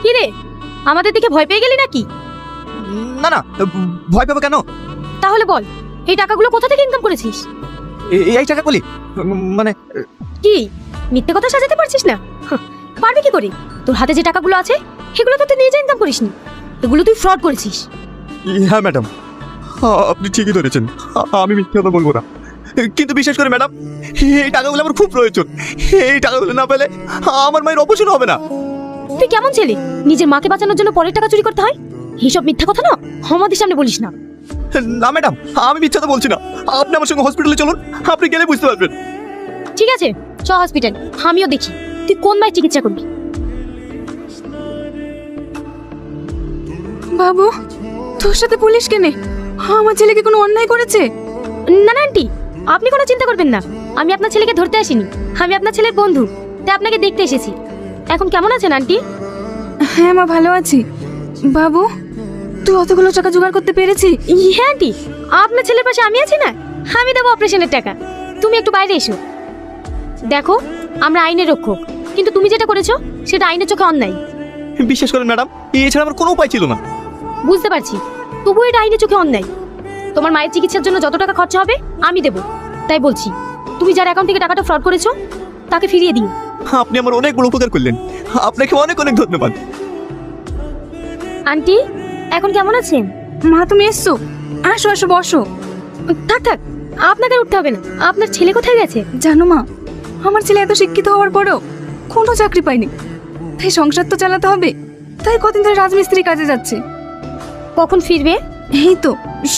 কি রে, আমাদের দিকে ভয় পেয়ে গেলি নাকি? না না, ভয় পাবো কেন? তাহলে বল, এই টাকাগুলো কোথা থেকে ইনকাম করেছিস? এই টাকা বলি মানে কি মিথ্যে কথা সাজাতে পারছিস না? পারবি কি করে? তোর হাতে যে টাকাগুলো আছে সেগুলো তো তুই নিজে ইনকাম করিসনি, এগুলো তুই ফ্রড করেছিস। হ্যাঁ ম্যাডাম, আপনি ঠিকই ধরেছেন, আমি মিথ্যে কথা বলবো না। কিন্তু বিশেষ করে ম্যাডাম, এই টাকাগুলো আমার খুব প্রয়োজন। এই টাকাগুলো না পেলে আমার মায়ের অপারেশন হবে না। তুই কেমন ছেলে, নিজের মাকে বাঁচানোর জন্য পরের টাকা চুরি করতে হয়? এইসব মিথ্যা কথা না আমাদের সামনে বলিস না। না ম্যাডাম, আমি মিথ্যে কথা বলছি না। আপনি আমার সঙ্গে হসপিটালে চলুন, আপনি গেলে বুঝতে পারবেন। ঠিক আছে, চ হসপিটাল, আমিও দেখি তুই কোন মায়ের চিকিৎসা করবি। বাবু, তোর সাথে পুলিশ কেনে? আমার ছেলেকে কোনো অন্যায় করেছে? না না আন্টি, আপনি কোনো চিন্তা করবেন না, আমি আপনার ছেলেকে ধরতে আসিনি, আমি আপনার ছেলের বন্ধু, তাই আপনাকে দেখতে এসেছি। এখন কেমন আছেন আন্টি? হ্যাঁ মা, ভালো আছি। বাবু, তুই অতগুলো টাকা জোগাড় করতে পেরেছি? হ্যাঁ আন্টি, আপনার ছেলের পাশে আমি আছি না, আমি দেবো অপারেশনের টাকা। তুমি একটু বাইরে এসো। দেখো, আমরা আইনের রক্ষক, কিন্তু তুমি যেটা করেছো সেটা আইনের চোখে অন্যায়। বিশ্বাস করেন ম্যাডাম, এছাড়া আমার কোনো উপায় ছিল না। বুঝতে পারছি, তবু এটা আইনের চোখে অন্যায়। তোমার মায়ের চিকিৎসার জন্য যত টাকা খরচা হবে আমি দেবো, তাই বলছি তুমি যার অ্যাকাউন্ট থেকে টাকাটা ফ্রড করেছো তাকে ফিরিয়ে দিও। আপনি আমার অনেক বড় উপকার করলেন, আপনাকে অনেক অনেক ধন্যবাদ। আন্টি, এখন কেমন আছেন? মা, তুমি এসছো? আসো আসো, বসো। থাক থাক, আপনাকে আর উঠতে হবে না। আপনার ছেলে কোথায় গেছে? জানো মা, আমার ছেলে এত শিক্ষিত হওয়ার পরেও কোনো চাকরি পায়নি, তাই সংসার তো চালাতে হবে, তাই কদিন ধরে রাজমিস্ত্রি কাজে যাচ্ছে। কখন ফিরবে? এই তো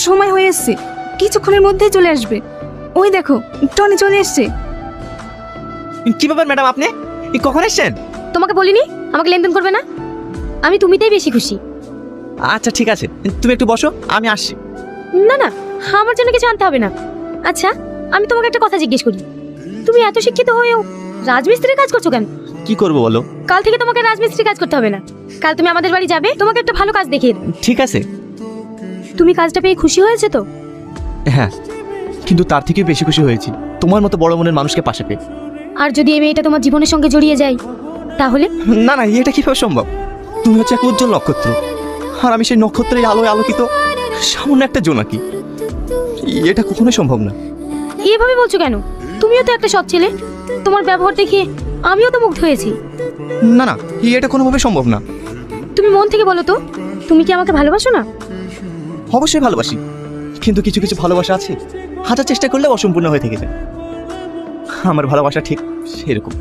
সময় হয়ে এসছে, কিছুক্ষণের মধ্যেই চলে আসবে। ওই দেখো, টনি চলে এসছে। কি ব্যাপার ম্যাডাম, আপনি কখন এসেছেন? তোমাকে বলিনি আমাকে লেনদেন করবে না? আমি তুমিতেই বেশি খুশি। আচ্ছা ঠিক আছে, তুমি একটু বসো, আমি আসছি। না না, আমার জন্য কিছু আনতে হবে না। আচ্ছা, আমি তোমাকে একটা কথা জিজ্ঞেস করি, তুমি এত শিক্ষিত হয়েও রাজমিস্ত্রির কাজ করছো কেন? কি করবো বলো? কাল থেকে তোমাকে রাজমিস্ত্রি কাজ করতে হবে না, কাল তুমি আমাদের বাড়ি যাবে, তোমাকে একটা ভালো কাজ দেখিয়ে দেব। ঠিক আছে। তুমি কাজটা পেয়ে খুশি হয়েছে তো? হ্যাঁ, কিন্তু তার থেকে বেশি খুশি হয়েছি তোমার মতো বড় মনের মানুষকে পাশে পেয়ে। আর যদি এই মেয়েটা তোমার জীবনের সঙ্গে জড়িয়ে যায় তাহলে? না না, এটা কিভাবে সম্ভব? তুমি হচ্ছে এক উজ্জ্বল নক্ষত্র, আর আমি সেই নক্ষত্রের আলোয় আলোকিত সামান্য একটা জোনাকি। এটা কখনোই সম্ভব না। এভাবে বলছো কেন? তুমিও তো একটা সৎ ছেলে, তোমার ব্যবহার দেখে আমিও তো মুগ্ধ হয়েছি। না না, এটা কোনোভাবে সম্ভব না। তুমি মন থেকে বলো তো, তুমি কি আমাকে ভালোবাসো না? অবশ্যই ভালোবাসি, কিন্তু কিছু কিছু ভালোবাসা আছে হাজার চেষ্টা করলে অসম্পূর্ণ হয়ে থেকে যায়। আমার ভালোবাসা ঠিক সেরকম।